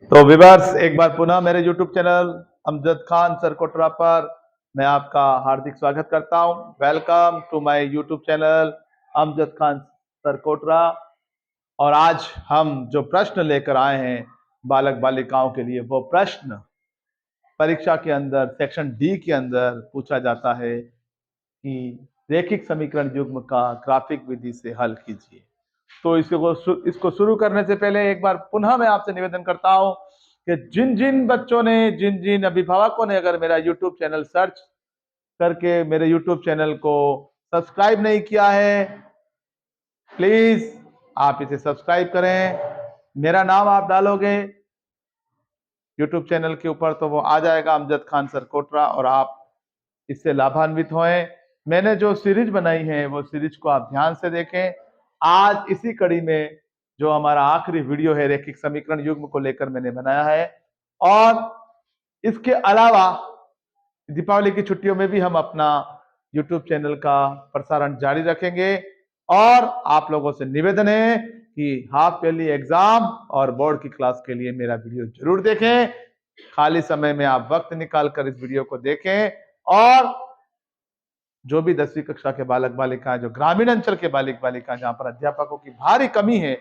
तो विवर्स, एक बार पुनः मेरे YouTube चैनल अमजद खान सरकोटरा पर मैं आपका हार्दिक स्वागत करता हूं। Welcome to my YouTube channel Amjad Khan Sarkotra. और आज हम जो प्रश्न लेकर आए हैं बालक बालिकाओं के लिए, वो प्रश्न परीक्षा के अंदर सेक्शन डी के अंदर पूछा जाता है कि रेखिक समीकरण युग्म का ग्राफिक विधि से हल कीजिए। तो इसको शुरू करने से पहले एक बार पुनः मैं आपसे निवेदन करता हूं कि जिन जिन बच्चों ने, जिन जिन अभिभावकों ने अगर मेरा यूट्यूब चैनल सर्च करके मेरे यूट्यूब चैनल को सब्सक्राइब नहीं किया है, प्लीज आप इसे सब्सक्राइब करें। मेरा नाम आप डालोगे यूट्यूब चैनल के ऊपर तो वो आ जाएगा अमजद खान सरकोटरा, और आप इससे लाभान्वित होएं। मैंने जो सीरीज बनाई है वो सीरीज को आप ध्यान से देखें। आज इसी कड़ी में जो हमारा आखिरी वीडियो है रेखिक समीकरण युग्म को लेकर मैंने बनाया है, और इसके अलावा दीपावली की छुट्टियों में भी हम अपना यूट्यूब चैनल का प्रसारण जारी रखेंगे। और आप लोगों से निवेदन है कि हाफ ईयरली एग्जाम और बोर्ड की क्लास के लिए मेरा वीडियो जरूर देखें। खाली समय में आप वक्त निकाल कर इस वीडियो को देखें। और जो भी 10वीं कक्षा के बालक बालिकाएं, जो ग्रामीण अंचल के बालक बालिकाएं, जहां पर अध्यापकों की भारी कमी है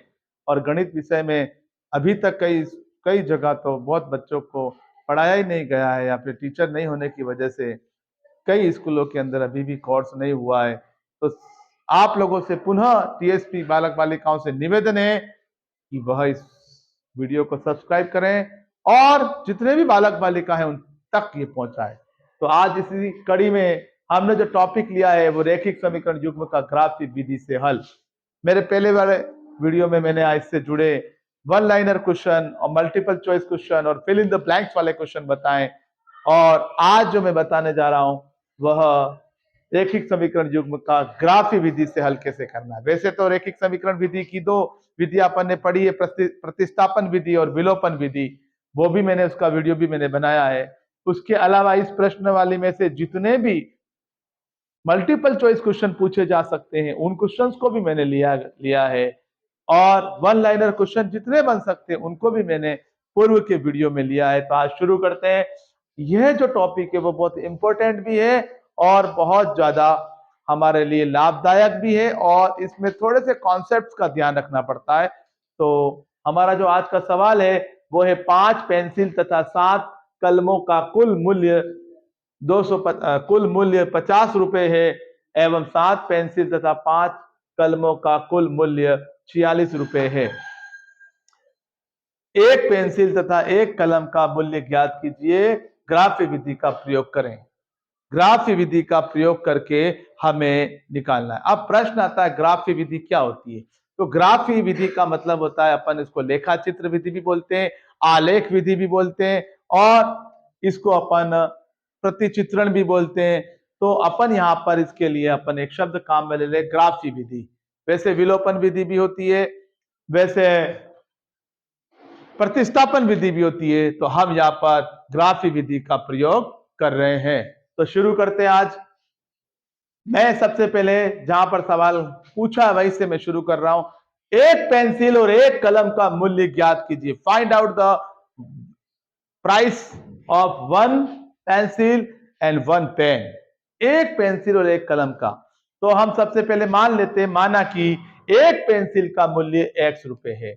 और गणित विषय में अभी तक कई कई जगह तो बहुत बच्चों को पढ़ाया ही नहीं गया है, या फिर टीचर नहीं होने की वजह से कई स्कूलों के अंदर अभी भी कोर्स नहीं हुआ है। तो आप लोगों से पुनः टीएसपी बालक बालिकाओं से निवेदन है कि वह इस वीडियो को सब्सक्राइब करें और जितने भी बालक बालिका हैं उन तक ये पहुंचाए। तो आज इसी कड़ी में हमने जो टॉपिक लिया है वो रेखिक समीकरण युग्म का ग्राफिक विधि से हल। मेरे पहले वाले वीडियो में मैंने इससे जुड़े वन लाइनर क्वेश्चन और मल्टीपल चॉइस क्वेश्चन और फिल इन द ब्लैंक्स वाले क्वेश्चन बताएं, और आज जो मैं बताने जा रहा हूं वह रेखिक समीकरण युग्म का ग्राफी विधि से हल कैसे करना है। वैसे तो रेखिक समीकरण विधि की दो विधि अपन ने पढ़ी है, प्रतिस्थापन विधि और विलोपन विधि। वो भी मैंने, उसका वीडियो भी मैंने बनाया है। उसके अलावा इस प्रश्न वाली में से जितने भी मल्टीपल चॉइस क्वेश्चन पूछे जा सकते हैं उन क्वेश्चंस को भी मैंने लिया है, और वन लाइनर क्वेश्चन जितने बन सकते हैं उनको भी मैंने पूर्व के वीडियो में लिया है। तो आज शुरू करते हैं। यह जो टॉपिक है वो बहुत इंपॉर्टेंट भी है और बहुत ज्यादा हमारे लिए लाभदायक भी है, और इसमें थोड़े से कॉन्सेप्ट्स का ध्यान रखना पड़ता है। तो हमारा जो आज का सवाल है वो है 5 पेंसिल तथा 7 कलमों का कुल मूल्य 50 रुपए है, एवं 7 पेंसिल तथा 5 कलमों का कुल मूल्य 46 रुपए है। एक पेंसिल तथा एक कलम का मूल्य ज्ञात कीजिए, ग्राफी विधि का प्रयोग करें। ग्राफी विधि का प्रयोग करके हमें निकालना है। अब प्रश्न आता है ग्राफी विधि क्या होती है। तो ग्राफी विधि का मतलब होता है, अपन इसको लेखा चित्र विधि भी बोलते हैं, आलेख विधि भी बोलते हैं, और इसको अपन प्रतिचित्रण भी बोलते हैं। तो अपन यहाँ पर इसके लिए अपन एक शब्द काम में ले ले, ग्राफी विधि। वैसे विलोपन विधि भी होती है, वैसे प्रतिस्थापन विधि भी होती है, तो हम यहाँ पर ग्राफी विधि का प्रयोग कर रहे हैं। तो शुरू करते हैं। आज मैं सबसे पहले जहां पर सवाल पूछा है वहीं से मैं शुरू कर रहा हूं। एक पेंसिल और एक कलम का मूल्य ज्ञात कीजिए। Find out the price of one pencil and one pen. एक पेंसिल और एक कलम का। तो हम सबसे पहले मान लेते हैं, माना कि एक पेंसिल का मूल्य x रुपए है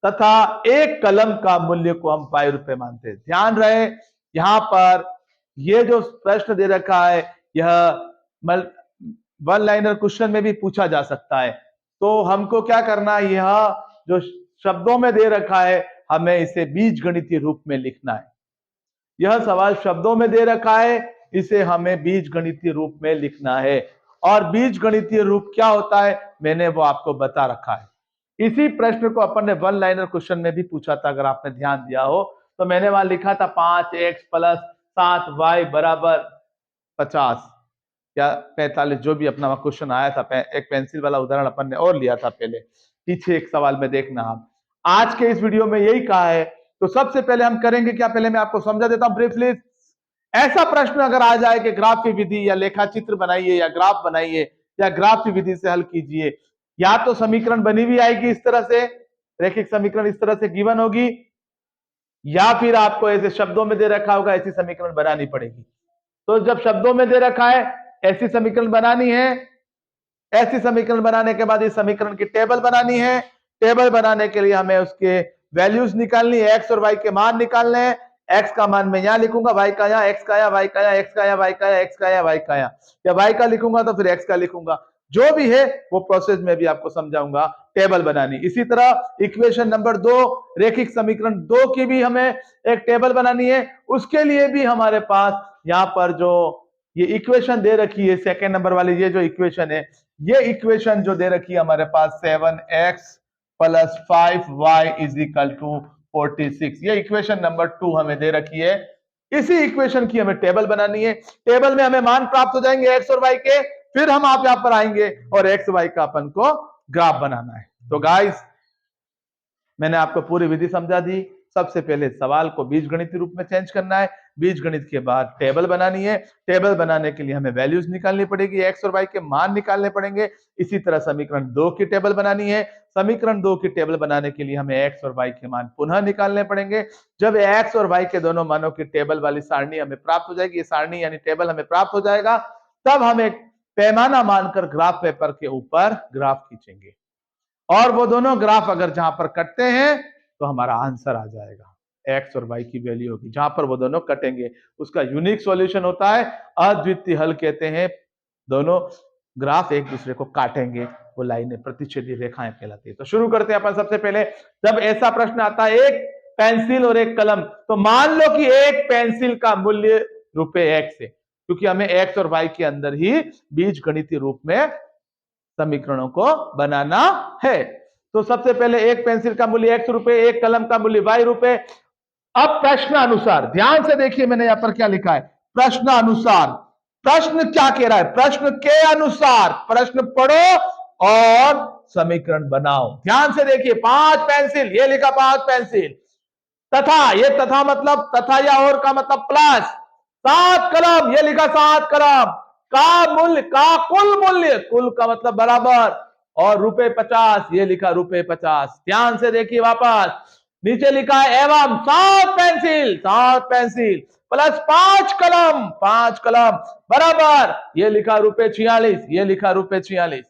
तथा एक कलम का मूल्य को हम y रुपए मानते हैं। ध्यान रहे यहां पर यह जो प्रश्न दे रखा है यह वन लाइनर क्वेश्चन में भी पूछा जा सकता है। तो हमको क्या करना है, यह जो शब्दों में दे रखा है हमें इसे बीजगणितीय रूप में लिखना है। यह सवाल शब्दों में दे रखा है, इसे हमें बीजगणितीय रूप में लिखना है। और बीजगणितीय रूप क्या होता है मैंने वो आपको बता रखा है। इसी प्रश्न को अपन ने वन लाइनर क्वेश्चन में भी पूछा था, अगर आपने ध्यान दिया हो तो मैंने वहां लिखा था 5x प्लस 7y बराबर 50 या 45, जो भी अपना क्वेश्चन आया था। एक पेंसिल वाला उदाहरण अपन ने और लिया था पहले, पीछे एक सवाल में देखना आप। आज के इस वीडियो में यही कहा है। तो सबसे पहले हम करेंगे क्या, पहले मैं आपको समझा देता हूं ब्रीफली। ऐसा प्रश्न अगर आ जाए कि ग्राफी विधि या लेखा चित्र बनाइए या ग्राफ बनाइए या ग्राफी विधि से हल कीजिए, या तो समीकरण बनी हुई आएगी इस तरह से, रेखिक समीकरण इस तरह से गिवन होगी, या फिर आपको ऐसे शब्दों में दे रखा होगा, ऐसी समीकरण बनानी पड़ेगी। तो जब शब्दों में दे रखा है, ऐसी समीकरण बनानी है। ऐसी समीकरण बनाने के बाद इस समीकरण की टेबल बनानी है। टेबल बनाने के लिए हमें उसके वैल्यूज निकालनी है, एक्स और वाई के मान निकालने हैं। एक्स का मान मैं यहां लिखूंगा, वाई का यहां, एक्स का यहां, वाई का यहां, एक्स का यहां, वाई का यहां, एक्स का यहां, वाई का यहां, या वाई का लिखूंगा तो फिर एक्स का लिखूंगा। जो भी है वो प्रोसेस में भी आपको समझाऊंगा टेबल बनानी। इसी तरह इक्वेशन नंबर 2, रेखिक समीकरण 2 की भी हमें एक टेबल बनानी है। उसके लिए भी हमारे पास यहाँ पर जो ये इक्वेशन दे रखी है, सेकेंड नंबर वाली ये जो इक्वेशन है, ये इक्वेशन जो दे रखी है हमारे पास 7x + 5y = 46, ये इक्वेशन नंबर 2 हमें दे रखी है। इसी इक्वेशन की हमें टेबल बनानी है। टेबल में हमें मान प्राप्त हो जाएंगे एक्स और वाई के, फिर हम आप यहां पर आएंगे और एक्स वाई का अपन को ग्राफ बनाना है। तो गाइस, मैंने आपको पूरी विधि समझा दी। सबसे पहले सवाल को बीजगणितीय रूप में चेंज करना है, बीजगणित के बाद टेबल बनानी है। टेबल बनाने के लिए हमें वैल्यूज निकालनी पड़ेगी, एक्स और वाई के मान निकालने पड़ेंगे। इसी तरह समीकरण 2 की टेबल बनानी है। समीकरण 2 की टेबल बनाने के लिए हमें एक्स और वाई के मान पुनः निकालने पड़ेंगे। जब एक्स और वाई के दोनों मानों की टेबल वाली सारणी हमें प्राप्त हो जाएगी, ये सारणी यानी टेबल हमें प्राप्त हो जाएगा, तब हम एक पैमाना मानकर ग्राफ पेपर के ऊपर ग्राफ खींचेंगे और वो दोनों ग्राफ अगर जहां पर कटते हैं तो हमारा आंसर आ जाएगा, एक्स और वाई की वैल्यू होगी। जहां पर वो दोनों कटेंगे उसका यूनिक सॉल्यूशन होता है, अद्वितीय हल कहते हैं। दोनों ग्राफ एक दूसरे को काटेंगे, वो लाइनें प्रतिच्छेदी रेखाएं कहलाती है। तो शुरू करते हैं अपन। सबसे पहले जब ऐसा प्रश्न आता है, एक पेंसिल और एक कलम, तो मान लो कि एक पेंसिल का मूल्य ₹x है, क्योंकि हमें एक्स और वाई के अंदर ही बीजगणितीय रूप में समीकरणों को बनाना है। तो सबसे पहले एक पेंसिल का मूल्य ₹x, एक कलम का मूल्य ₹y। अब प्रश्न अनुसार ध्यान से देखिए, मैंने यहां पर क्या लिखा है, प्रश्न अनुसार। प्रश्न क्या कह रहा है, प्रश्न के अनुसार प्रश्न पढ़ो और समीकरण बनाओ। ध्यान से देखिए, 5 पेंसिल, ये लिखा 5 पेंसिल, तथा, ये तथा मतलब तथा या और का मतलब प्लस, 7 कलम, ये लिखा 7 कलम का मूल्य, का कुल मूल्य, कुल का मतलब बराबर, और ₹50, ये लिखा ₹50। ध्यान से देखिए, वापस नीचे लिखा है एवं 7 पेंसिल, 7 पेंसिल प्लस 5 कलम, 5 कलम बराबर, ये लिखा ₹46, ये लिखा ₹46।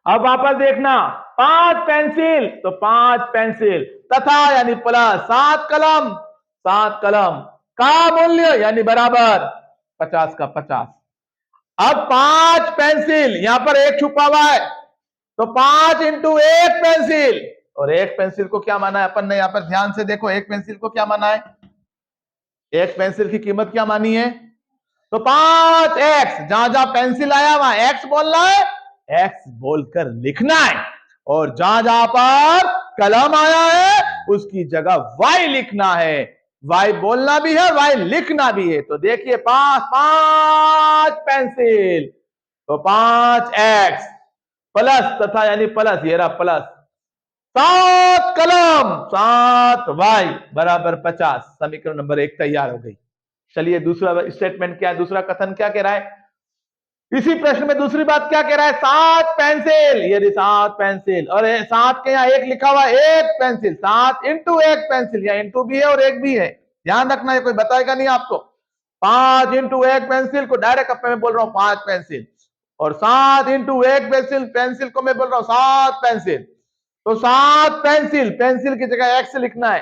अब वापस देखना, 5 पेंसिल तो 5 पेंसिल, तथा यानी प्लस 7 कलम, 7 कलम का मूल्य यानी बराबर 50 का 50। अब 5 पेंसिल, यहां पर एक छुपा हुआ है, तो 5 इंटू एक पेंसिल, और एक पेंसिल को क्या माना है अपन ने, यहां पर ध्यान से देखो, एक पेंसिल को क्या माना है, एक पेंसिल की कीमत क्या मानी है, तो 5x, जहां जहां पेंसिल आया वहां x बोलना है, x बोलकर लिखना है, और जहां जहां पर कलम आया है उसकी जगह y लिखना है। y बोलना भी है, y लिखना भी है। तो देखिए, 5 पेंसिल तो 5x प्लस, तथा यानी प्लस, ये रहा प्लस, 7 कलम 7y बराबर 50। समीकरण नंबर 1 तैयार हो गई। चलिए, दूसरा स्टेटमेंट क्या है, दूसरा कथन क्या कह रहा है, इसी प्रश्न में दूसरी बात क्या कह रहा है, 7 पेंसिल, ये 7 पेंसिल, और 7 के यहाँ एक लिखा हुआ, एक पेंसिल, 7 इंटू एक पेंसिल, या इंटू भी है और एक भी है, ध्यान रखना है, कोई बताएगा नहीं आपको। 5 इंटू एक पेंसिल को डायरेक्ट अब मैं बोल रहा हूं 5 पेंसिल, और 7 इंटू एक पेंसिल, पेंसिल को मैं बोल रहा हूं 7 पेंसिल। तो 7 पेंसिल, पेंसिल की जगह एक्स लिखना है,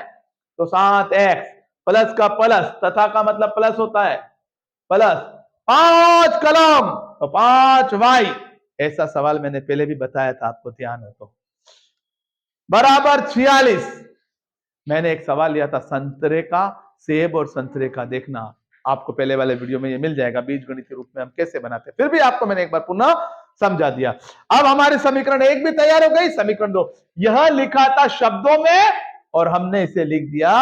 तो 7x प्लस का प्लस, तथा का मतलब प्लस होता है, प्लस 5 कलम तो 5y। ऐसा सवाल मैंने पहले भी बताया था, आपको ध्यान हो तो, बराबर 46। मैंने एक सवाल लिया था संतरे का, सेब और संतरे का, देखना आपको पहले वाले वीडियो में ये मिल जाएगा, बीजगणित के रूप में हम कैसे बनाते हैं, फिर भी आपको मैंने एक बार पुनः समझा दिया। अब हमारे समीकरण 1 भी तैयार हो गई, समीकरण 2 यह लिखा था शब्दों में और हमने इसे लिख दिया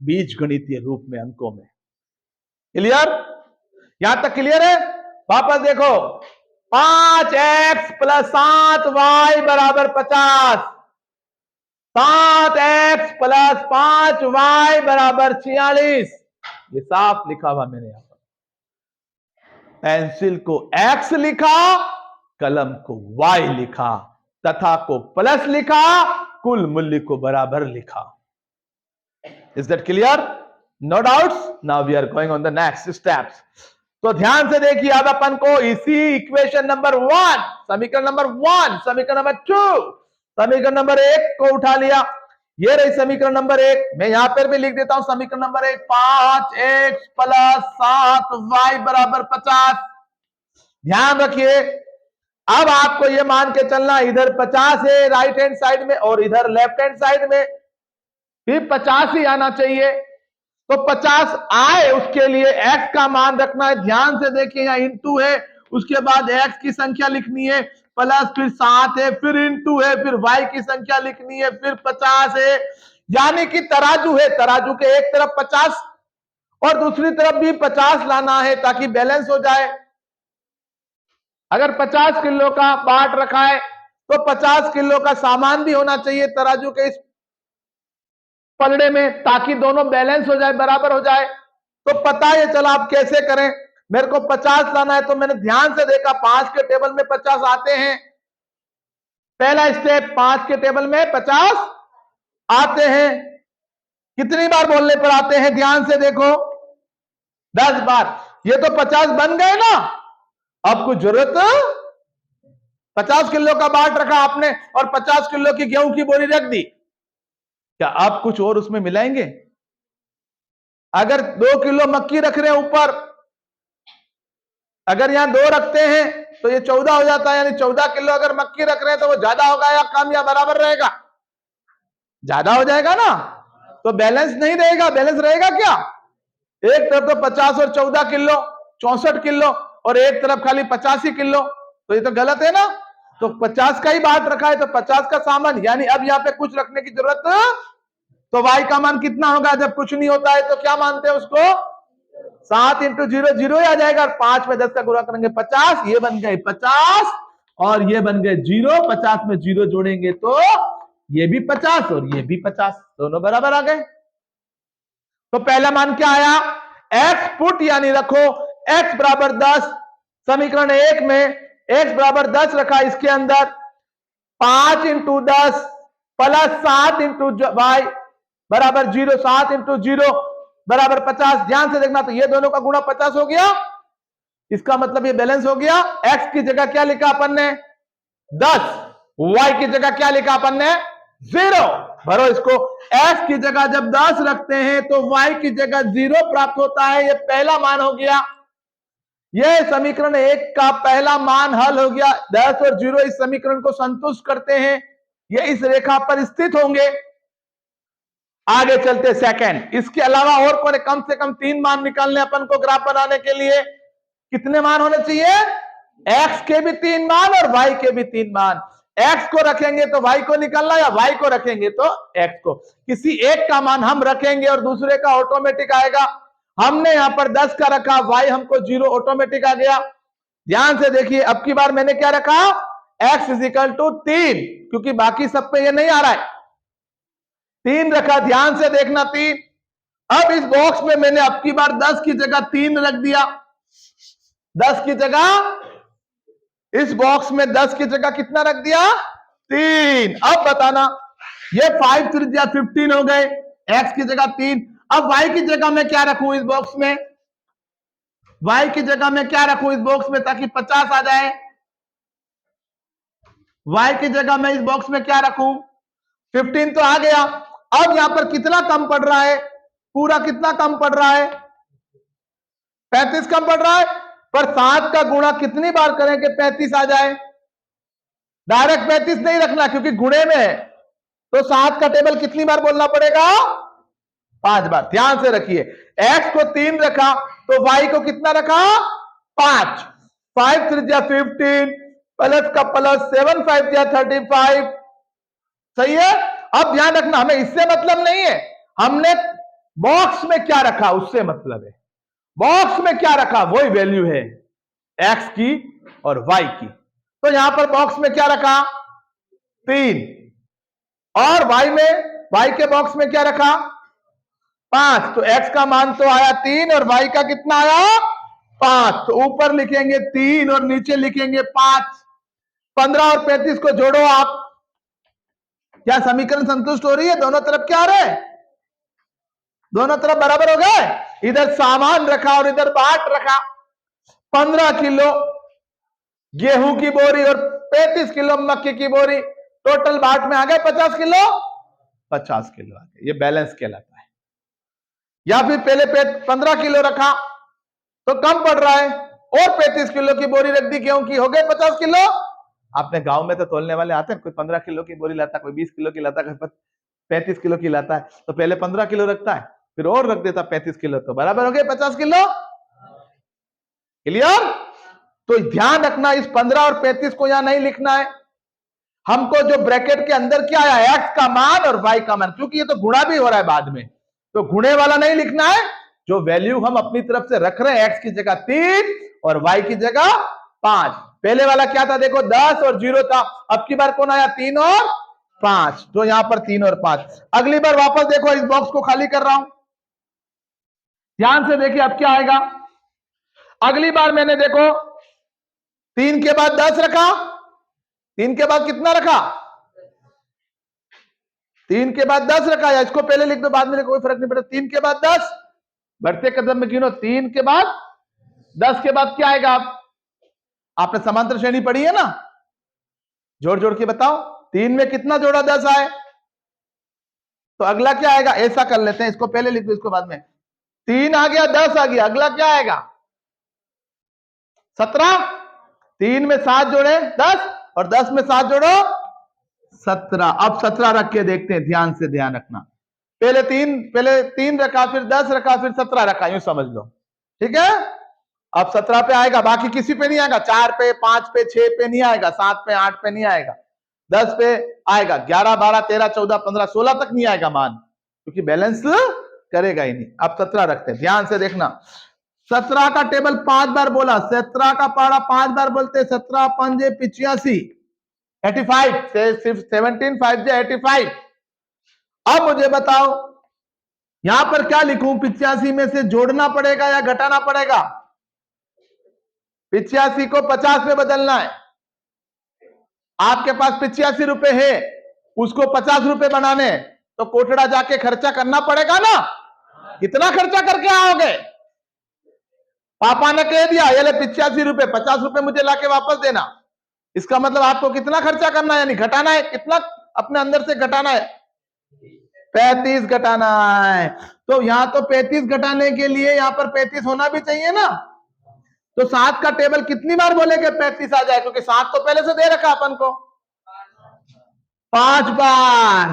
बीजगणितीय रूप में, अंकों में। क्लियर, यहां तक क्लियर है। वापस देखो, 5x प्लस 7y बराबर 50, 7x प्लस 5y बराबर 46, ये साफ लिखा हुआ मैंने यहां पर। पेंसिल को x लिखा, कलम को y लिखा, तथा को प्लस लिखा, कुल मूल्य को बराबर लिखा। Is that clear? No doubts? Now we are going on the next steps. तो ध्यान से देखिए, अब अपन को इसी इक्वेशन नंबर 1, समीकरण नंबर 1, समीकरण नंबर 2, समीकरण नंबर 1 को उठा लिया। ये रही समीकरण नंबर 1। मैं यहां पर भी लिख देता हूं समीकरण नंबर 1, 5x प्लस 7y बराबर 50। ध्यान रखिए, अब आपको ये मान के चलना, इधर 50 है राइट हैंड साइड में और इधर लेफ्ट हैंड साइड में भी 50 ही आना चाहिए। तो 50 आए उसके लिए x का मान रखना है। ध्यान से देखिए, यहां इंटू है, उसके बाद x की संख्या लिखनी है, प्लस फिर 7 है, फिर इंटू है, फिर y की संख्या लिखनी है, फिर 50 है। यानी कि तराजू है, तराजू के एक तरफ 50 और दूसरी तरफ भी 50 लाना है ताकि बैलेंस हो जाए। अगर 50 किलो का बाट रखा है तो 50 किलो का सामान भी होना चाहिए तराजू के इस पलड़े में, ताकि दोनों बैलेंस हो जाए, बराबर हो जाए। तो पता है चला आप कैसे करें। मेरे को 50 लाना है तो मैंने ध्यान से देखा 5 के टेबल में 50 आते हैं। पहला स्टेप, 5 के टेबल में 50 आते हैं। कितनी बार बोलने पर आते हैं? ध्यान से देखो, 10 बार। ये तो 50 बन गए ना। अब कुछ जरूरत, 50 किलो का बाट रखा आपने और 50 किलो की गेहूं की बोरी रख दी, क्या आप कुछ और उसमें मिलाएंगे? अगर 2 किलो मक्की रख रहे हैं ऊपर, अगर यहां 2 रखते हैं तो ये 14 हो जाता है। यानी 14 किलो अगर मक्की रख रहे हैं तो वो ज्यादा होगा या कम या बराबर रहेगा? ज्यादा हो जाएगा ना। तो बैलेंस नहीं रहेगा। बैलेंस रहेगा क्या? एक तरफ तो 50 और 14 किलो 64 किलो और एक तरफ खाली 85 किलो, तो ये तो गलत है ना। तो 50 का ही बाट रखा है तो 50 का सामान, यानी अब यहाँ पे कुछ रखने की जरूरत। तो y का मान कितना होगा? जब कुछ नहीं होता है तो क्या मानते हैं उसको? 7 इंटू 0 0 ही आ जाएगा। 5 में 10 का गुणा करेंगे 50, ये बन गए 50 और ये बन गए 0। 50 में 0 जोड़ेंगे तो ये भी 50 और ये भी 50, दोनों बराबर आ गए। तो पहला मान क्या आया? x पुट यानी रखो x बराबर 10। समीकरण 1 में x बराबर 10 रखा, इसके अंदर 5 इंटू 10 प्लस 7 इंटू वाई बराबर 0, 7 इंटू 0 बराबर 50। ध्यान से देखना, तो ये दोनों का गुणा 50 हो गया, इसका मतलब ये बैलेंस हो गया। x की जगह क्या लिखा अपन ने? 10। y की जगह क्या लिखा अपन ने? 0। भरो इसको। x की जगह जब 10 रखते हैं तो y की जगह 0 प्राप्त होता है। ये पहला मान हो गया। यह समीकरण 1 का पहला मान हल हो गया। 10 और 0 इस समीकरण को संतुष्ट करते हैं, ये इस रेखा पर स्थित होंगे। आगे चलते सेकंड। इसके अलावा और कौन? कम से कम 3 मान निकालने अपन को ग्राफ बनाने के लिए। कितने मान होने चाहिए? x के भी 3 मान और y के भी 3 मान। x को रखेंगे तो y को निकालना, या y को रखेंगे तो x को। किसी एक का मान हम रखेंगे और दूसरे का ऑटोमेटिक आएगा। हमने यहां पर 10 का रखा, y हमको 0 ऑटोमेटिक आ गया। ध्यान से देखिए, अब की बार मैंने क्या रखा? x इजिकल टू 3, क्योंकि बाकी सब पे ये नहीं आ रहा है। 3 रखा, ध्यान से देखना 3। अब इस बॉक्स में मैंने अब की बार 10 की जगह 3 रख दिया। 10 की जगह, इस बॉक्स में 10 की जगह कितना रख दिया? 3। अब बताना, ये 5 त्रिज्या 15 हो गए, x की जगह 3। अब y की जगह मैं क्या रखूं इस बॉक्स में? y की जगह मैं क्या रखूं इस बॉक्स में ताकि 50 आ जाए? y की जगह मैं इस बॉक्स में क्या रखूं? 15 तो आ गया। अब यहां पर कितना कम पड़ रहा है? पूरा कितना कम पड़ रहा है? 35 कम पड़ रहा है। पर 7 का गुणा कितनी बार करें कि 35 आ जाए? डायरेक्ट 35 नहीं रखना, क्योंकि गुणे में है। तो 7 का टेबल कितनी बार बोलना पड़ेगा? 5 बार। ध्यान से रखिए, x को 3 रखा तो y को कितना रखा? 5। 5 त्रिज्या 15 प्लस का प्लस 7 5 दिया 35। सही है। अब ध्यान रखना, हमें इससे मतलब नहीं है, हमने बॉक्स में क्या रखा उससे मतलब है। बॉक्स में क्या रखा वही वैल्यू है x की और y की। तो यहां पर बॉक्स में क्या रखा? 3। और y के बॉक्स में क्या रखा? 5। तो x का मान तो आया 3 और y का कितना आया? 5। तो ऊपर लिखेंगे 3 और नीचे लिखेंगे 5। 15 और 35 को जोड़ो आप। क्या समीकरण संतुष्ट हो रही है? दोनों तरफ क्या आ रहा है? दोनों तरफ बराबर हो गए। इधर सामान रखा और इधर बाट रखा। 15 किलो गेहूं की बोरी और 35 किलो मक्के की बोरी, टोटल बाट में आ गए 50 किलो। 50 किलो आ गए, ये बैलेंस कहलाता है। या फिर पहले 15 किलो रखा तो कम पड़ रहा है और 35 किलो की बोरी रख दी गेहूं की, हो गए 50 किलो। आपने गांव में तो तोलने वाले आते हैं, कोई 15 किलो की बोरी लाता, कोई 20 किलो की लाता, कोई 35 किलो की लाता है, तो पहले 15 किलो रखता है, फिर और रख देता 35 किलो, तो बराबर हो गए 50 किलो। क्लियर? तो ध्यान रखना, इस 15 और 35 को यहां नहीं लिखना है हमको। जो ब्रैकेट के अंदर क्या आया, एक्स का मान और वाई का मान, क्योंकि ये तो गुणा भी हो रहा है बाद में, तो गुणे वाला नहीं लिखना है। जो वैल्यू हम अपनी तरफ से रख रहे हैं, एक्स की जगह 3 और वाई की जगह 5। पहले वाला क्या था देखो, 10 और 0 था, अब की बार कौन आया, 3 और 5, तो यहां पर 3 और 5। अगली बार वापस देखो, इस बॉक्स को खाली कर रहा हूं, ध्यान से देखिए अब क्या आएगा। अगली बार मैंने देखो 3 के बाद 10 रखा, 3 के बाद कितना रखा, 3 के बाद 10 रखा, या इसको पहले लिख दो बाद में लिखो, कोई फर्क नहीं पड़ता। 3 के बाद 10, बढ़ते कदम में गिनो, 3 के बाद 10 के बाद क्या आएगा। आपने समांतर श्रेणी पढ़ी है ना, जोड़ जोड़ के बताओ, 3 में कितना जोड़ा 10 आए, तो अगला क्या आएगा। ऐसा कर लेते हैं, इसको पहले लिख दो, इसको बाद में। 3 आ गया, 10 आ गया, अगला क्या आएगा, 17। 3 में 7 जोड़े 10 और 10 में 7 जोड़ो 17। अब 17 रख के देखते हैं, ध्यान से ध्यान रखना। पहले 3 रखा, फिर 10 रखा, फिर 17 रखा, यूं समझ लो, ठीक है। अब 17 पे आएगा, बाकी किसी पे नहीं आएगा, 4 पे, 5 पे, 6 पे नहीं आएगा, 7 पे, 8 पे नहीं आएगा, 10 पे आएगा, 11, 12, 13, 14, 15, 16 तक नहीं आएगा मान, क्योंकि बैलेंस करेगा ही नहीं। अब 17 रखते हैं, ध्यान से देखना। 17 का टेबल 5 बार बोला, 17 का पारा 5 बार बोलते, 17 पंजे 85, 85 से सिर्फ 17 5 85। अब मुझे बताओ यहां पर क्या लिखूं, 85 में से जोड़ना पड़ेगा या घटाना पड़ेगा। 85 को 50 में बदलना है। आपके पास 85 रुपए है, उसको 50 रुपए बनाने, तो कोटड़ा जाके खर्चा करना पड़ेगा ना। कितना खर्चा करके आओगे, पापा ने कह दिया ये ले 85 रुपए, 50 रुपए मुझे लाके वापस देना, इसका मतलब आपको कितना खर्चा करना है, यानी घटाना है। कितना अपने अंदर से घटाना है, 35 घटाना है। तो यहां तो 35 घटाने के लिए यहां पर 35 होना भी चाहिए ना। तो 7 का टेबल कितनी बार बोलेंगे 35 आ जाए, क्योंकि 7 तो पहले से दे रखा अपन को 5 बार,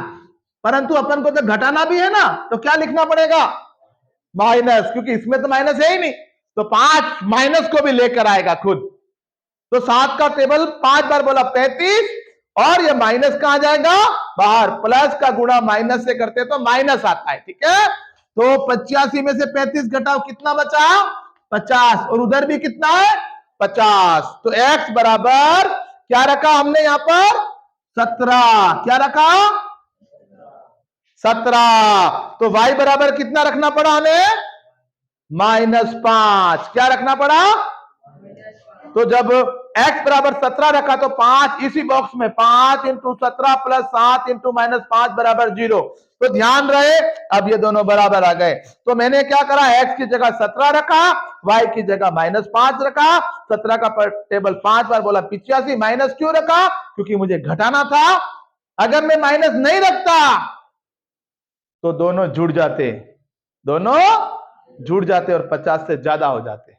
परंतु अपन को तो घटाना भी है ना, तो क्या लिखना पड़ेगा, माइनस, क्योंकि इसमें तो माइनस है ही नहीं, तो 5 माइनस को भी लेकर आएगा खुद। तो 7 का टेबल 5 बार बोला 35, और ये माइनस कहां जाएगा, बाहर। प्लस का गुणा माइनस से करते तो माइनस आता है, ठीक है। तो 85 में से 35 घटाओ, कितना बचा, 50, और उधर भी कितना है 50। तो x बराबर क्या रखा हमने यहां पर, 17। क्या रखा, 17। तो y बराबर कितना रखना पड़ा हमें, -5। क्या रखना पड़ा, तो जब x बराबर 17 रखा तो 5 इसी बॉक्स में, 5 इंटू 17 प्लस 7 इंटू -5 बराबर 0। तो ध्यान रहे, अब ये दोनों बराबर आ गए। तो मैंने क्या करा, x की जगह 17 रखा, y की जगह -5 रखा। 17 का टेबल 5 बार बोला 85, माइनस क्यों रखा, क्योंकि मुझे घटाना था। अगर मैं माइनस नहीं रखता तो दोनों जुड़ जाते, दोनों जुड़ जाते और 50 से ज्यादा हो जाते।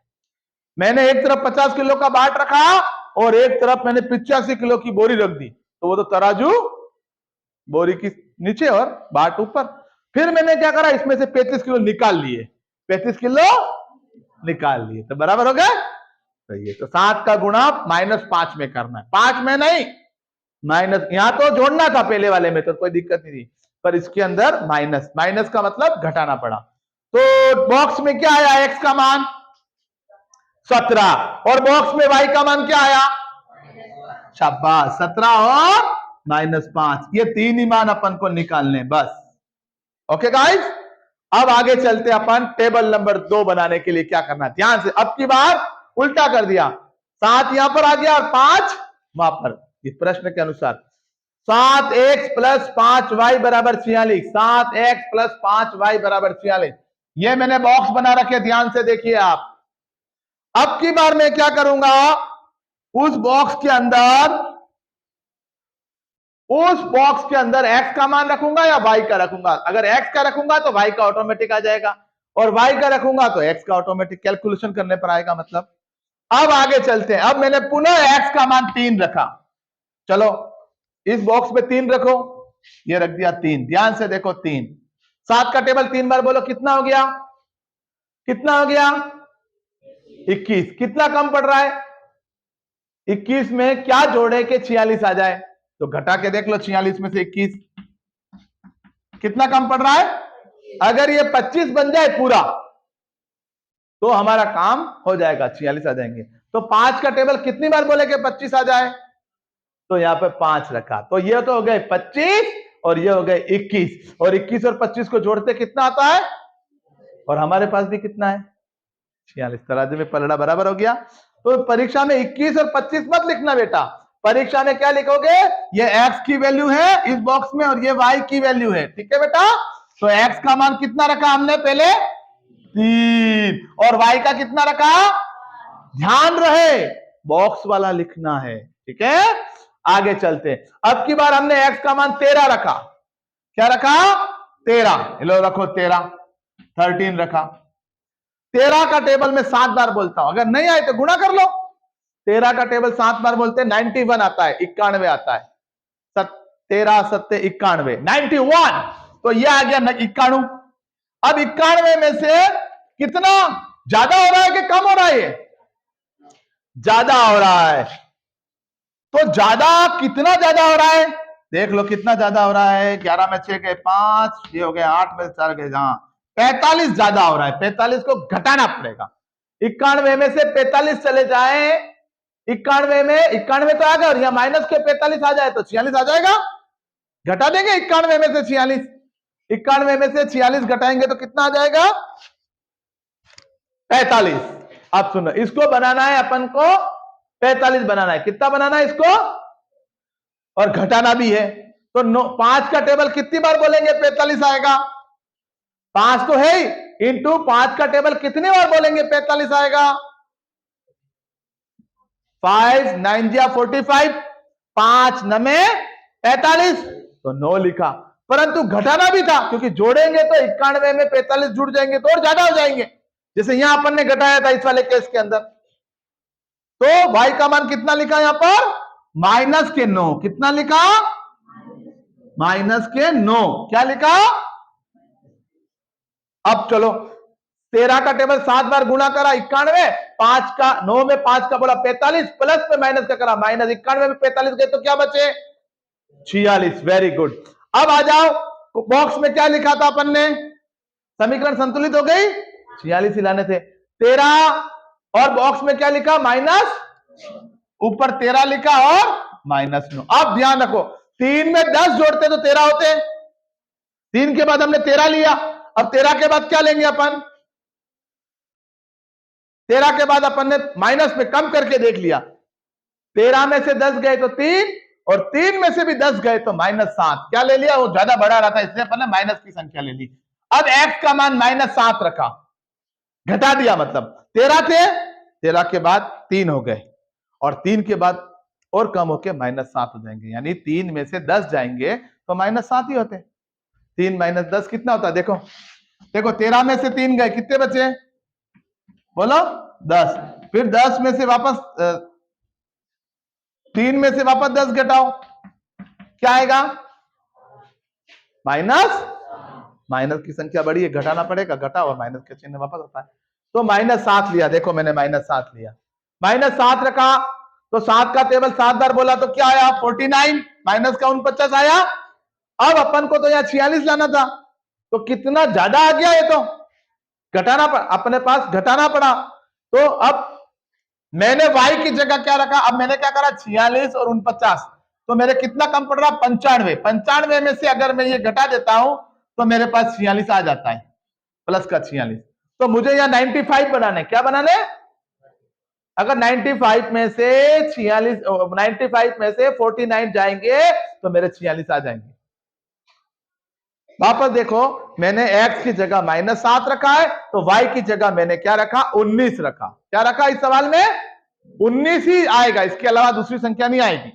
मैंने एक तरफ 50 किलो का बाट रखा और एक तरफ मैंने 85 किलो की बोरी रख दी, तो वो तो तराजू बोरी की नीचे और बाट ऊपर। फिर मैंने क्या करा, इसमें से 35 किलो निकाल लिए, 35 किलो निकाल लिए, तो बराबर हो गया। तो ये तो 7 का गुणा -5 में करना है, 5 में नहीं, माइनस। यहां तो जोड़ना था पहले वाले में, तो कोई दिक्कत नहीं थी, पर इसके अंदर माइनस, माइनस का मतलब घटाना पड़ा। तो बॉक्स में क्या आया, एक्स का मान 17, और बॉक्स में y का मान क्या आया, शाबाश, 17 और -5, ये 3 ही मान अपन को निकालने, बस। ओके गाइस, अब आगे चलते अपन टेबल नंबर 2 बनाने के लिए क्या करना है, ध्यान से। अब की बार उल्टा कर दिया, 7 यहां पर आ गया और 5 वहां पर, इस प्रश्न के अनुसार 7x प्लस 5y बराबर 46, 7x प्लस 5y बराबर 46। ये मैंने बॉक्स बना रखे, ध्यान से देखिए आप। अब की बार मैं क्या करूंगा, उस बॉक्स के अंदर x का मान रखूंगा या y का रखूंगा। अगर x का रखूंगा तो y का ऑटोमेटिक आ जाएगा, और y का रखूंगा तो x का ऑटोमेटिक कैलकुलेशन करने पर आएगा। मतलब अब आगे चलते हैं। अब मैंने पुनः x का मान 3 रखा। चलो इस बॉक्स में 3 रखो, ये रख दिया 3। ध्यान से देखो 3, 7 का टेबल 3 बार बोलो, कितना हो गया, कितना हो गया 21। कितना कम पड़ रहा है, 21 में क्या जोड़े के 46 आ जाए, तो घटा के देख लो 46 में से 21 कितना कम पड़ रहा है। अगर ये 25 बन जाए पूरा तो हमारा काम हो जाएगा, 46 आ जाएंगे। तो 5 का टेबल कितनी बार बोले कि 25 आ जाए, तो यहां पे 5 रखा। तो ये तो हो गए 25 और ये हो गए 21, और 21 और 25 को जोड़ते कितना आता है, और हमारे पास भी कितना है 46। तराजू में पलड़ा बराबर हो गया। तो परीक्षा में 21 और 25 मत लिखना बेटा, परीक्षा में क्या लिखोगे, ये x की वैल्यू है इस बॉक्स में और ये y की वैल्यू है, ठीक है बेटा। तो x का मान कितना रखा हमने पहले 3, और y का कितना रखा, ध्यान रहे बॉक्स वाला लिखना है, ठीक है। आगे चलते, अब की बार हमने x का मान 13 रखा। क्या रखा, 13। लो रखो 13, 13 रखा। 13 का टेबल में 7 बार बोलता हूं, अगर नहीं आए तो गुणा कर लो। 13 का टेबल 7 बार बोलते हैं, 91 आता है, 91 आता है। 13 7 91, 91। तो ये आ गया 91। अब 91 में से कितना ज्यादा हो रहा है कि कम हो रहा है, ज्यादा हो रहा है। तो ज्यादा कितना ज्यादा हो रहा है, देख लो कितना ज्यादा हो रहा है। 11 में 6 गए 5, ये हो गए 8 में 4 गए, जहां 45 ज्यादा हो रहा है। 45 को घटाना पड़ेगा। 91 में से 45 चले जाए, 91 में 91 तो आ गया, और यहां माइनस के 45 आ जाए तो 46 आ जाएगा। घटा देंगे 91 में से 46, 91 में से 46 घटाएंगे तो कितना आ जाएगा 45। अब सुनो, इसको बनाना है अपन को 45 बनाना है। कितना बनाना है इसको, और घटाना भी है। तो 5 का टेबल कितनी बार बोलेंगे 45 आएगा, 5 तो है ही, इंटू 5 का टेबल कितनी बार बोलेंगे 45 आएगा, 5 9 जा 45, 5 9 45, तो 9 लिखा। परंतु घटाना भी था, क्योंकि जोड़ेंगे तो 91 में 45 जुड़ जाएंगे तो और ज्यादा हो जाएंगे, जैसे यहां अपन ने घटाया था इस वाले केस के अंदर। तो y का मान कितना लिखा यहां पर, माइनस के 9। कितना लिखा, माइनस के 9। क्या लिखा, अब चलो 13 का टेबल 7 बार गुणा करा 91, 5 का 9 में 5 का बोला 45, प्लस में माइनस का करा माइनस, 91 में 45 गए तो क्या बचे 46। Very good. अब आ जाओ, बॉक्स में क्या लिखा था अपन ने, समीकरण संतुलित हो गई, 46 ही लाने थे। 13 और बॉक्स में क्या लिखा, माइनस, ऊपर 13 लिखा और माइनस 9। अब ध्यान रखो, 3 में 10 जोड़ते तो 13 होते, 3 के बाद हमने 13 लिया। अब 13 के बाद क्या लेंगे अपन, 13 के बाद अपन ने माइनस में कम करके देख लिया, 13 में से 10 गए तो 3, और 3 में से भी 10 गए तो -7। क्या ले लिया, वो ज्यादा बड़ा रहा था इसलिए अपन ने माइनस की संख्या ले ली। अब x का मान -7 रखा, घटा दिया, मतलब 13 थे, 13 के बाद 3 हो गए, और 3 के बाद और कम होके -7 हो जाएंगे, यानी 3 में से 10 जाएंगे तो -7 ही होते। 3 - 10 कितना होता है, देखो देखो 13 में से 3 गए, कितने बचे बोलो 10, फिर 10 में से वापस 3 में से वापस 10 घटाओ, क्या आएगा माइनस, माइनस की संख्या बड़ी है, घटाना पड़ेगा, घटा और माइनस के चिन्ह वापस आता है। तो -7 लिया, देखो मैंने -7 लिया, -7 रखा। तो 7 का टेबल 7 बार बोला तो क्या आया 49, माइनस का 49 आया। अब अपन को तो यहाँ 46 लाना था, तो कितना ज्यादा आ गया, ये तो घटाना पड़ा, अपने पास घटाना पड़ा। तो अब मैंने y की जगह क्या रखा, अब मैंने क्या करा 46 और 49, तो मेरे कितना कम पड़ रहा 95। 95 में से अगर मैं ये घटा देता हूं तो मेरे पास 46 आ जाता है, प्लस का 46। तो मुझे यहाँ 95 बनाने, क्या बनाने अगर 95 में से 46, 95 में से 49 जाएंगे तो मेरे 46 आ जाएंगे। वापस देखो, मैंने x की जगह -7 रखा है, तो y की जगह मैंने क्या रखा, 19 रखा। क्या रखा इस सवाल में, 19 ही आएगा, इसके अलावा दूसरी संख्या नहीं आएगी।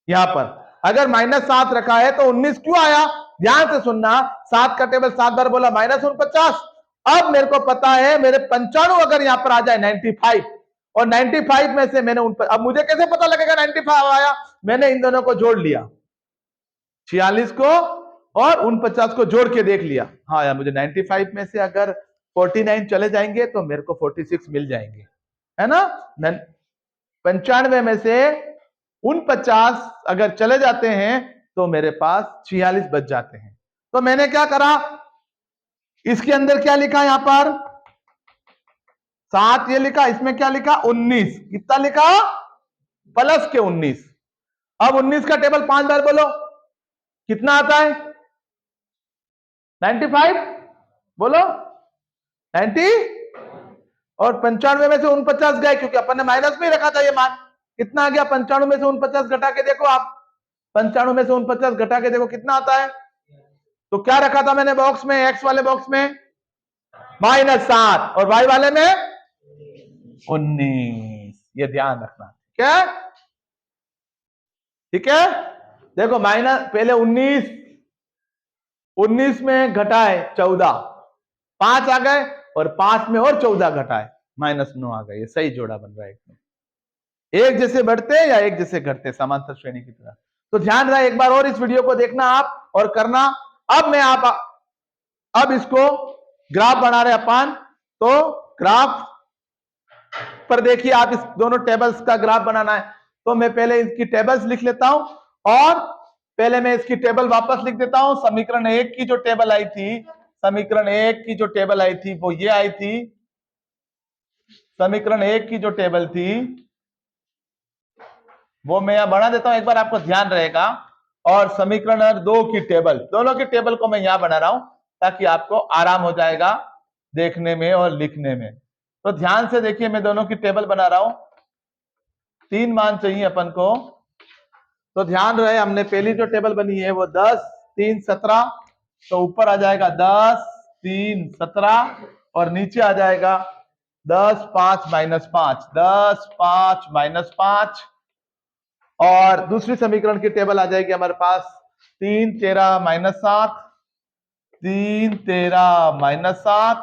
यहां पर अगर -7 रखा है तो 19 क्यों आया, ध्यान से सुनना। 7 का टेबल 7 बार बोला, -49। अब मेरे को पता है मेरे 95 अगर यहां पर आ जाए 95, और 95 में से मैंने अब मुझे कैसे पता लगेगा 95 आया, मैंने इन दोनों को जोड़ लिया, 46 को और 49 को जोड़ के देख लिया। हाँ यार, मुझे 95 में से अगर 49 चले जाएंगे तो मेरे को 46 मिल जाएंगे, है ना। 95 में से 49 अगर चले जाते हैं तो मेरे पास 46 बच जाते हैं। तो मैंने क्या करा, इसके अंदर क्या लिखा, यहां पर 7 ये लिखा, इसमें क्या लिखा 19, कितना लिखा, प्लस के 19। अब 19 का टेबल 5 बार बोलो, कितना आता है, 95, बोलो 90, और 95 में से 49 गए, क्योंकि अपन ने माइनस में रखा था ये मान। कितना आ गया, 95 में से 49 घटा के देखो आप, 95 में से 49 घटा के देखो कितना आता है। तो क्या रखा था मैंने बॉक्स में, एक्स वाले बॉक्स में -7 और वाई वाले में 19, ये ध्यान रखना, ठीक है। ठीक है, देखो माइनस, पहले 19 में घटाए 14, 5 आ गए, और 5 में और 14 घटाए -9 आ गए। ये सही जोड़ा बन रहा है, एक जैसे बढ़ते या एक जैसे घटते, समांतर श्रेणी की तरह। तो ध्यान रहा, एक बार और इस वीडियो को देखना आप और करना। अब इसको ग्राफ बना रहे अपन, तो ग्राफ पर देखिए आप, इस दोनों टेबल्स का ग्राफ बनाना है। तो मैं पहले इसकी टेबल्स लिख लेता हूं, और पहले मैं इसकी टेबल वापस लिख देता हूं। समीकरण 1 की जो टेबल आई थी, समीकरण 1 की जो टेबल आई थी वो ये आई थी। समीकरण 1 की जो टेबल थी वो मैं यहां बना देता हूं, एक बार आपको ध्यान रहेगा। और समीकरण 2 की टेबल, दोनों की टेबल को मैं यहां बना रहा हूं ताकि आपको आराम हो जाएगा देखने में और लिखने में। तो ध्यान से देखिए, मैं दोनों की टेबल बना रहा हूं। 3 मान चाहिए अपन को, तो ध्यान रहे, हमने पहली जो टेबल बनी है वो 10, 3, 17, तो ऊपर आ जाएगा 10, 3, 17, और नीचे आ जाएगा 10, 5, -5, 10, 5, -5। और दूसरी समीकरण की टेबल आ जाएगी हमारे पास 3, 13, -7, 3, 13, -7,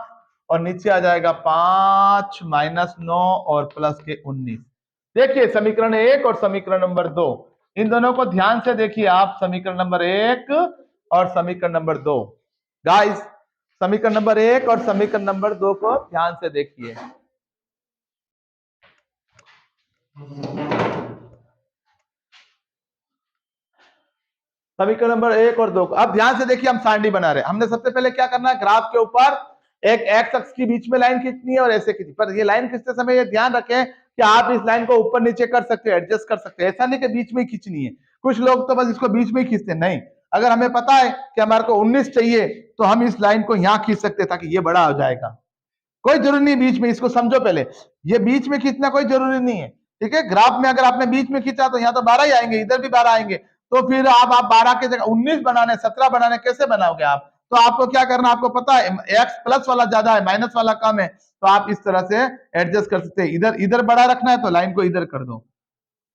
और नीचे आ जाएगा 5, -9 और प्लस के 19। देखिए समीकरण 1 और समीकरण नंबर 2, इन दोनों को ध्यान से देखिए आप, समीकरण नंबर 1 और समीकरण नंबर 2। गाइस, समीकरण नंबर 1 और समीकरण नंबर 2 को ध्यान से देखिए। समीकरण नंबर 1 और 2 को अब ध्यान से देखिए, हम सारणी बना रहे हैं। हमने सबसे पहले क्या करना है, ग्राफ के ऊपर एक एक्स अक्ष के बीच में लाइन खींचनी है और ऐसे खींचनी। पर ये लाइन खींचते समय ये ध्यान रखें कि आप इस लाइन को ऊपर नीचे कर सकते हैं, एडजस्ट कर सकते हैं, ऐसा नहीं कि बीच में ही खींचनी है। कुछ लोग तो बस इसको बीच में ही खींचते हैं, नहीं। अगर हमें पता है कि हमारे को 19 चाहिए तो हम इस लाइन को यहां खींच सकते हैं ताकि ये बड़ा हो जाएगा। कोई जरूरी नहीं बीच में, इसको समझो पहले, ये बीच में खींचना कोई जरूरी नहीं है, ठीक है। ग्राफ में अगर आपने बीच में खींचा तो यहाँ तो 12 ही आएंगे, इधर भी 12 आएंगे। तो फिर आप 12 के जगह 19 बनाने, 17 बनाने, कैसे बनाओगे आप। तो आपको क्या करना, आपको पता है एक्स प्लस वाला ज्यादा है, माइनस वाला कम है, तो आप इस तरह से एडजस्ट कर सकते हैं। इधर बड़ा रखना है तो लाइन को इधर कर दो,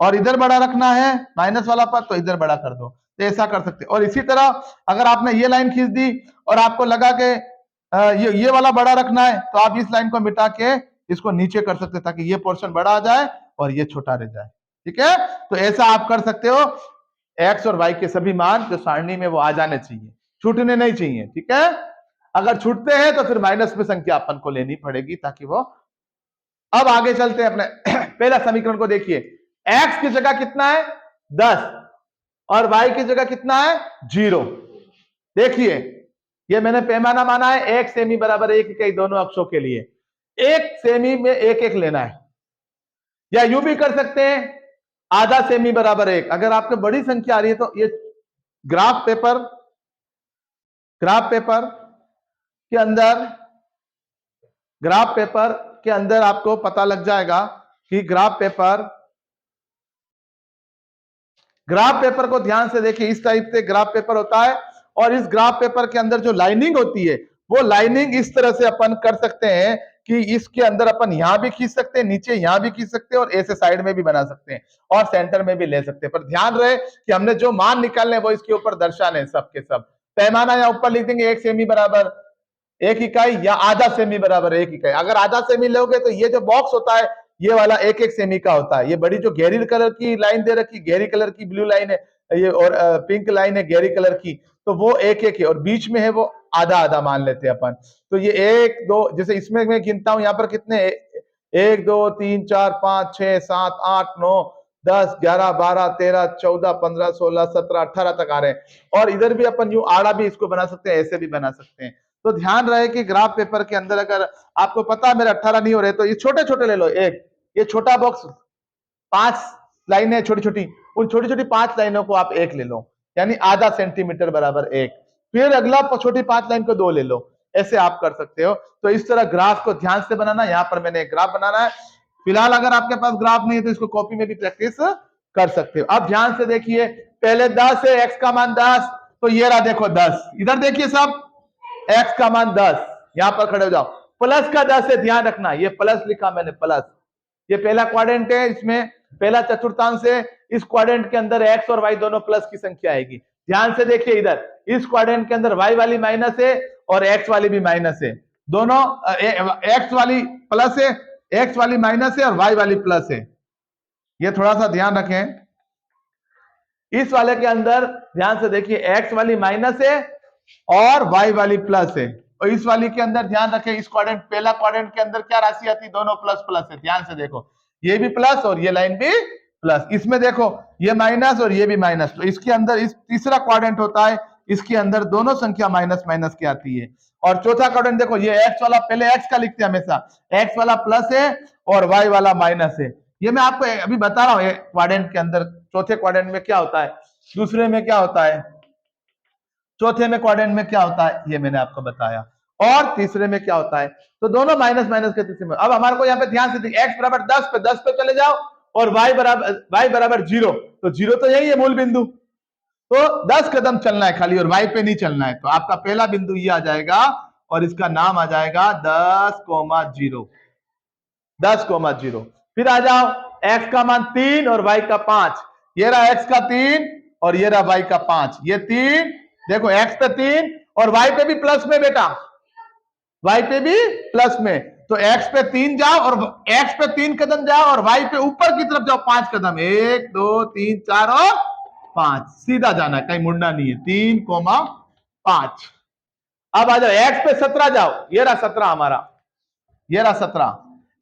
और इधर बड़ा रखना है माइनस वाला पद तो इधर बड़ा कर दो, तो ऐसा कर सकते हैं। और इसी तरह अगर आपने ये लाइन खींच दी और आपको लगा कि ये वाला बड़ा रखना है, तो आप इस लाइन को मिटा के इसको नीचे कर सकते हैं ताकि ये पोर्शन बड़ा आ जाए और ये छोटा रह जाए, ठीक है। तो ऐसा आप कर सकते हो। एक्स और वाई के सभी मान जो सारणी में वो आ जाने चाहिए, छूटने नहीं चाहिए, ठीक है। अगर छूटते हैं तो फिर माइनस में संख्या अपन को लेनी पड़ेगी ताकि वो। अब आगे चलते हैं अपने पहला समीकरण को देखिए। एक्स की जगह कितना है 10 और वाई की जगह कितना है 0। देखिए ये मैंने पैमाना माना है 1 सेमी बराबर 1 इकाई दोनों अक्षों के लिए। 1 सेमी में 1 लेना है, या यूं भी कर सकते हैं आधा सेमी बराबर 1। अगर आपको बड़ी संख्या आ रही है तो ये ग्राफ पेपर के अंदर आपको पता लग जाएगा कि ग्राफ पेपर को ध्यान से देखिए। इस टाइप से ग्राफ पेपर होता है और इस ग्राफ पेपर के अंदर जो लाइनिंग होती है वो लाइनिंग इस तरह से अपन कर सकते हैं कि इसके अंदर अपन यहां भी खींच सकते हैं, नीचे यहां भी खींच सकते हैं और ऐसे साइड में भी बना सकते हैं और सेंटर में भी ले सकते हैं। पर ध्यान रहे कि हमने जो मान निकालने वो इसके ऊपर दर्शाने सब के सब। पैमाना यहां ऊपर लिख देंगे 1 सेमी बराबर 1 इकाई या आधा सेमी बराबर 1 इकाई। अगर आधा सेमी लोगे तो ये जो बॉक्स होता है ये वाला 1-1 सेमी का होता है। ये बड़ी जो गहरी कलर की लाइन दे रखी, गहरी कलर की ब्लू लाइन है ये, और पिंक लाइन है गहरी कलर की, तो वो 1-1 है और बीच में है वो आधा आधा मान लेते हैं अपन। तो ये 1 2 जैसे इसमें मैं गिनता हूं यहाँ पर कितने 1 2 3 4 5 6 7 8 9 10 11 12 13 14 15 16 17 18 तक आ रहे हैं। और इधर भी अपन यूं आड़ा भी इसको बना सकते हैं, ऐसे भी बना सकते हैं। तो ध्यान रहे कि ग्राफ पेपर के अंदर अगर आपको पता है मेरे 18 नहीं हो रहे तो ये छोटे छोटे ले लो। एक ये छोटा बॉक्स 5 लाइनें छोटी छोटी, उन छोटी छोटी 5 लाइनों को आप 1 ले लो, यानी आधा सेंटीमीटर बराबर 1। फिर अगला छोटी 5 लाइन को 2 ले लो, ऐसे आप कर सकते हो। तो इस तरह ग्राफ को ध्यान से बनाना। यहाँ पर मैंने एक ग्राफ बनाना है। फिलहाल अगर आपके पास ग्राफ नहीं है तो इसको कॉपी में भी प्रैक्टिस कर सकते हो। अब ध्यान से देखिए, पहले 10 है, x का मान 10, तो ये रहा देखो 10। इधर देखिए सब, x का मान 10, यहां पर खड़े हो जाओ। प्लस का 10 है, ध्यान रखना, ये प्लस लिखा मैंने प्लस। ये पहला क्वाड्रेंट है, इसमें पहला चतुर्थांश है। इस क्वाड्रेंट के अंदर x और y दोनों प्लस की संख्या आएगी। ध्यान से देखिए, इधर इस क्वाड्रेंट के अंदर y वाली माइनस है और x वाली भी माइनस है। दोनों x वाली प्लस है, x वाली माइनस है और y वाली प्लस है। ये थोड़ा सा ध्यान रखें। इस वाले के अंदर ध्यान से देखिए, x वाली माइनस है और y वाली प्लस है। और इस वाली के अंदर ध्यान रखें, इस क्वाड्रेंट पहला क्वाड्रेंट के अंदर क्या राशि आती है, दोनों प्लस प्लस है। ध्यान से देखो, ये भी प्लस और ये लाइन भी प्लस। इसमें देखो ये माइनस और ये भी माइनस, तो इसके अंदर इस तीसरा क्वाड्रेंट होता है, इसके अंदर दोनों संख्या माइनस माइनस की आती है। और चौथा क्वाड्रेंट देखो, ये x वाला पहले x का लिखते हैं हमेशा, x वाला प्लस है और y वाला माइनस है। ये मैं आपको अभी बता रहा हूं, क्वाड्रेंट के अंदर चौथे क्वाड्रेंट में क्या होता है, दूसरे में क्या होता है, चौथे में क्वाड्रेंट में क्या होता है, ये मैंने आपको बताया। और तीसरे में क्या होता है, तो दोनों माइनस माइनस के तीसरे में। अब हमारे को यहाँ पे ध्यान से x बराबर 10 पे चले जाओ और y बराबर 0, तो 0 तो यही है मूल बिंदु, तो 10 कदम चलना है खाली और y पे नहीं चलना है। तो आपका पहला बिंदु ये आ जाएगा और इसका नाम आ जाएगा 10,0, 10,0। फिर आ जाओ, x का मान 3 और y का 5, ये रहा x का 3 और ये रहा y का 5। ये 3 देखो, x पे 3 और y पे भी प्लस में बेटा, y पे भी प्लस में, तो x पे 3 जाओ और x पे 3 कदम जाओ और y पे ऊपर की तरफ जाओ 5 कदम, 1 2 3 4 और 5, सीधा जाना है, कहीं मुड़ना नहीं है, 3,5। अब आ जाओ x पे 17 जाओ, ये रहा 17 हमारा, ये रहा 17,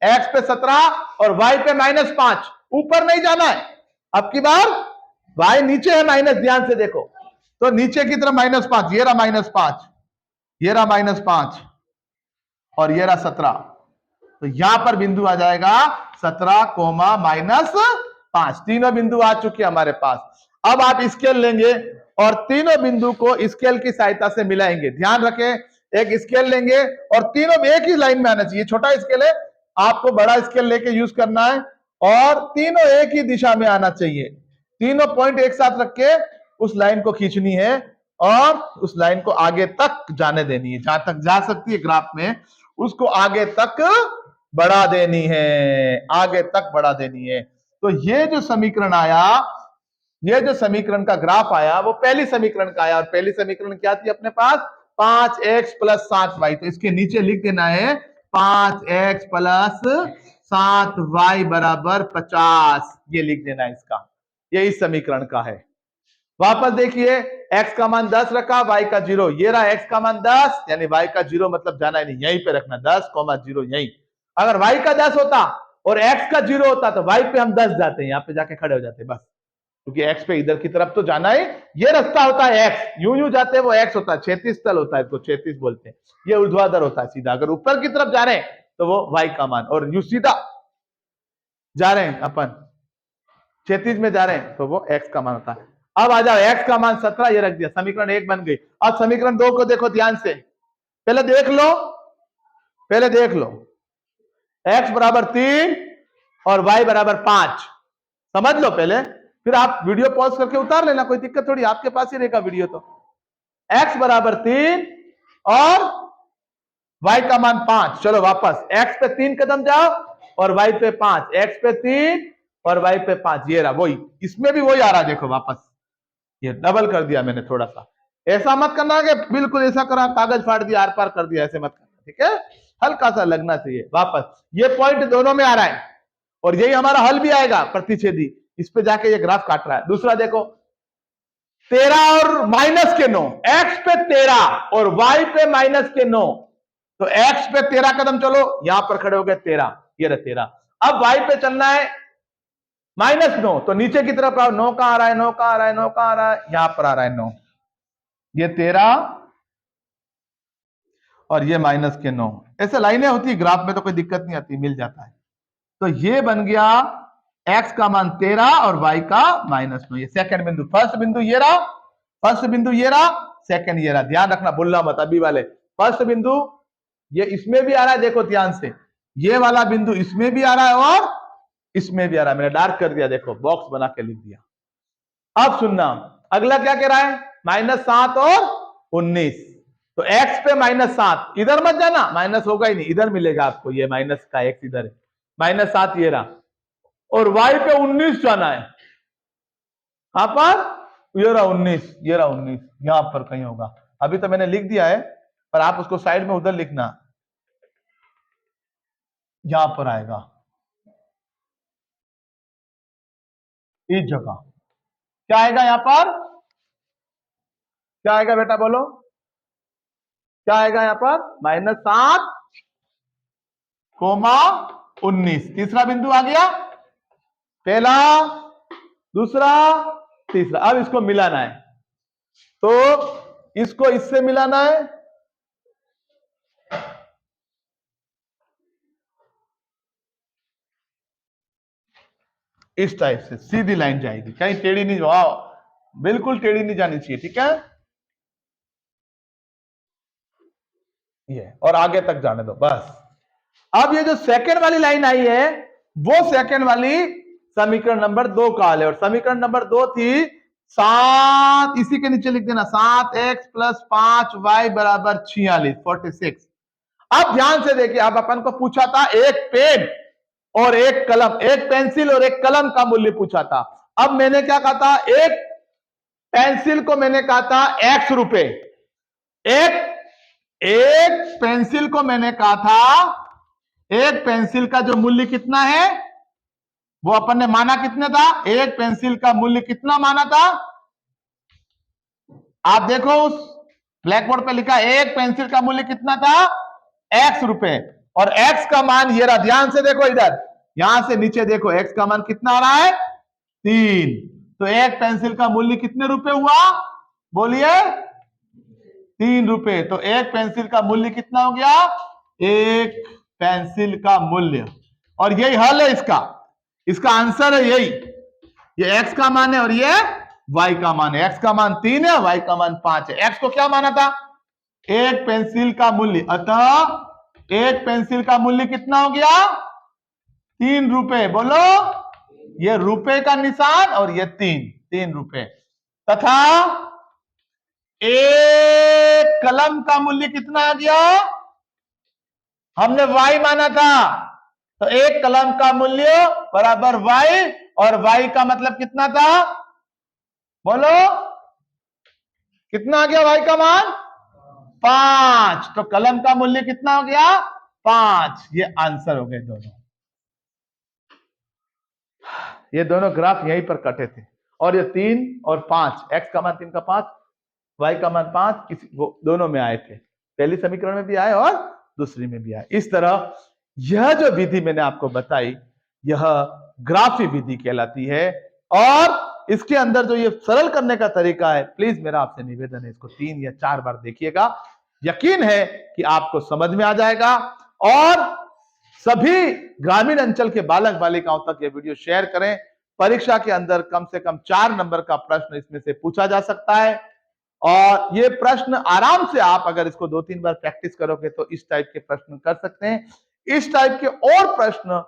x पे 17 और y पे -5, ऊपर नहीं जाना है। अब की बार y नीचे है माइनस, ध्यान से देखो, तो नीचे की तरफ -5, ये रहा -5, ये रहा -5 और ये रहा 17, तो यहां पर बिंदु आ जाएगा 17, -5। तीनों बिंदु आ चुके हमारे पास। अब आप स्केल लेंगे और तीनों बिंदु को स्केल की सहायता से मिलाएंगे। ध्यान रखें, एक स्केल लेंगे और तीनों एक ही लाइन में आना चाहिए। छोटा स्केल है, आपको बड़ा स्केल लेके यूज करना है और तीनों एक ही दिशा में आना चाहिए। तीनों पॉइंट एक साथ रख के उस लाइन को खींचनी है और उस लाइन को आगे तक जाने देनी है, जहां तक जा सकती है ग्राफ में उसको आगे तक बढ़ा देनी है, आगे तक बढ़ा देनी है। तो ये जो समीकरण आया, ये जो समीकरण का ग्राफ आया वो पहली समीकरण का आया। और पहली समीकरण क्या थी अपने पास, 5x + 7y। तो इसके नीचे लिख देना है 5x + 7y बराबर 50, ये लिख देना है इसका, ये इस समीकरण का है। वापस देखिए, x का मान 10 रखा, y का 0, ये रहा x का मान 10 यानी y का 0 मतलब जाना ही नहीं, यहीं पे रखना 10,0 यहीं। अगर y का 10 होता और x का 0 होता तो y पे हम 10 जाते हैं, यहाँ पे जाके खड़े हो जाते बस, क्योंकि x पे इधर की तरफ तो जाना है। ये रास्ता होता है x, यूं यूं जाते हैं वो x होता है, 36 तल होता है, इसको 36 बोलते हैं। ये ऊर्ध्वाधर होता है सीधा, अगर ऊपर की तरफ जा रहे हैं तो वो y का मान, और यूं सीधा जा रहे हैं अपन 36 में जा रहे हैं तो वो x का मान होता है। अब आ जाओ, x का मान 17, ये रख दिया, समीकरण 1 बन गई। अब समीकरण 2 को देखो ध्यान से, पहले देख लो, x बराबर 3 और y बराबर 5। समझ लो पहले, फिर आप वीडियो पॉज करके उतार लेना, कोई दिक्कत थोड़ी, आपके पास ही रहेगा वीडियो। तो x बराबर 3 और y का मान 5। चलो वापस x पे 3 कदम जाओ और y पे 5, x पे 3 और y पे 5, ये रहा वही, इसमें भी वही आ रहा, देखो वापस ये डबल कर दिया मैंने थोड़ा सा। ऐसा मत करना कि बिल्कुल ऐसा करा, कागज फाड़ दिया, आर पार कर दिया, ऐसे मत करना, ठीक है, हल्का सा लगना चाहिए। वापस ये पॉइंट दोनों में आ रहा है और यही हमारा हल भी आएगा प्रतिच्छेदी, इस पे जाके ये ग्राफ काट रहा है। दूसरा देखो 13 और माइनस के 9, x पे 13 और y पे माइनस के 9, तो x पे 13 कदम चलो, यहां पर खड़े हो गए 13, ये रहा 13। अब y पे चलना है -9, तो नीचे की तरफ आओ, 9 कहां आ रहा है, 9 कहां आ रहा है, 9 कहां आ रहा है, यहां पर आ रहा है 9, ये 13 और ये माइनस के 9। ऐसे लाइनें होती है ग्राफ में तो कोई दिक्कत नहीं आती, मिल जाता है। तो ये बन गया x का मान 13 और y का -9, ये सेकंड बिंदु। फर्स्ट बिंदु ये रहा, फर्स्ट बिंदु ये रहा, सेकंड ये रहा, ध्यान रखना, भूलना मत अभी वाले। फर्स्ट बिंदु ये इसमें भी आ रहा है, देखो ध्यान से, ये वाला बिंदु इसमें भी आ रहा है और इसमें भी आ रहा है, मैंने डार्क कर दिया, देखो बॉक्स बना के लिख दिया। अब सुनना, अगला क्या कह रहा है, -7 और 19, तो x पे -7, इधर मत जाना, माइनस होगा ही नहीं, इधर मिलेगा आपको, ये माइनस का x इधर है, -7 ये रहा, और y पे 19 जाना है, यहां पर ये रहा 19, ये रहा 19, यहां पर कहीं होगा, अभी तो मैंने लिख दिया है, पर आप उसको साइड में उधर लिखना, यहां पर आएगा इस जगह, क्या आएगा यहां पर, क्या आएगा बेटा बोलो, क्या आएगा यहां पर, -7, 19। तीसरा बिंदु आ गया, पहला, दूसरा, तीसरा। अब इसको मिलाना है, तो इसको इससे मिलाना है, इस टाइप से सीधी लाइन जाएगी, कहीं टेढ़ी नहीं, वाओ, बिल्कुल टेढ़ी नहीं जानी चाहिए, ठीक है, ये, और आगे तक जाने दो बस। अब ये जो सेकंड वाली लाइन आई है, वो सेकंड वाली समीकरण नंबर 2 का हल है, और समीकरण नंबर 2 थी 7, इसी के नीचे लिख देना, 7x + 5y = 46। अब ध्यान से देखिए, अब अपन को पूछा था एक पेन और एक कलम, एक पेंसिल और एक कलम का मूल्य पूछा था। अब मैंने क्या कहा था, एक पेंसिल को मैंने कहा था x रुपए, एक पेंसिल को मैंने कहा था, एक पेंसिल का जो मूल्य कितना है, वो अपन ने माना कितने था, एक पेंसिल का मूल्य कितना माना था, आप देखो उस ब्लैक बोर्ड पे लिखा, एक पेंसिल का मूल्य कितना था, x रुपए, और x का मान ये रहा, ध्यान से देखो इधर, यहां से नीचे देखो, x का मान कितना आ रहा है, 3, तो एक पेंसिल का मूल्य कितने रुपए हुआ, बोलिए 3 रुपए, तो एक पेंसिल का मूल्य कितना हो गया, एक पेंसिल का मूल्य, और यही हल है इसका, इसका आंसर है यही, ये x का मान है और ये y का मान है, x का मान 3 है, y का मान 5 है। x को क्या माना था, एक पेंसिल का मूल्य, अतः एक पेंसिल का मूल्य कितना हो गया, 3 रुपए, बोलो, ये रुपए का निशान और ये 3 रुपए, तथा एक कलम का मूल्य कितना आ गया, हमने y माना था, तो एक कलम का मूल्य बराबर y, और y का मतलब कितना था, बोलो, कितना आ गया y का मान, 5, तो कलम का मूल्य कितना हो गया, 5, ये आंसर हो गए दोनों, ये दोनों ग्राफ यहीं पर कटे थे, और ये 3 और 5, x का मान 3 का 5, y का मान 5, वो दोनों में आए थे, पहली समीकरण में भी आए और दूसरी में भी आए। इस तरह यह जो विधि मैंने आपको बताई, यह ग्राफी विधि कहलाती है, और इसके अंदर जो ये सरल करने का तरीका है, प्लीज मेरा आपसे निवेदन है, इसको 3 या 4 बार देखिएगा, यकीन है कि आपको समझ में आ जाएगा, और सभी ग्रामीण अंचल के बालक बालिकाओं तक ये वीडियो शेयर करें। परीक्षा के अंदर कम से कम 4 नंबर का प्रश्न इसमें से पूछा जा सकता है, और ये प्रश्न आराम से आप अगर इसको 2-3 बार प्रैक्टिस करोगे तो इस टाइप के प्रश्न कर सकते हैं। इस टाइप के और प्रश्न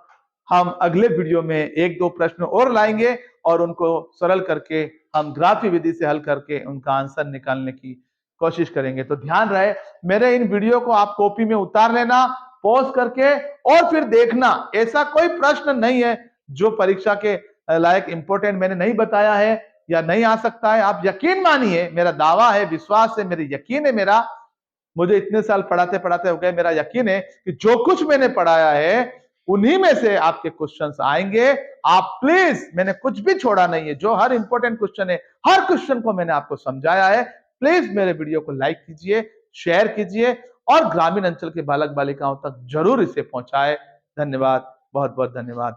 हम अगले वीडियो में एक दो प्रश्न और लाएंगे और उनको सरल करके हम ग्राफी विधि से हल करके उनका आंसर निकालने की कोशिश करेंगे। तो ध्यान रहे, मेरे इन वीडियो को आप कॉपी में उतार लेना, पॉज करके और फिर देखना। ऐसा कोई प्रश्न नहीं है जो परीक्षा के लायक इंपॉर्टेंट मैंने नहीं बताया है या नहीं आ सकता है। आप यकीन मानिए, मेरा दावा है, विश्वास है, मेरी यकीन है, मेरा मुझे इतने साल पढ़ाते पढ़ाते हो गए, मेरा यकीन है कि जो कुछ मैंने पढ़ाया है उन्हीं में से आपके क्वेश्चंस आएंगे। आप प्लीज, मैंने कुछ भी छोड़ा नहीं है, जो हर इंपॉर्टेंट क्वेश्चन है, हर क्वेश्चन को मैंने आपको समझाया है। प्लीज मेरे वीडियो को लाइक कीजिए, शेयर कीजिए और ग्रामीण अंचल के बालक बालिकाओं तक जरूर इसे पहुंचाए। धन्यवाद, बहुत बहुत धन्यवाद।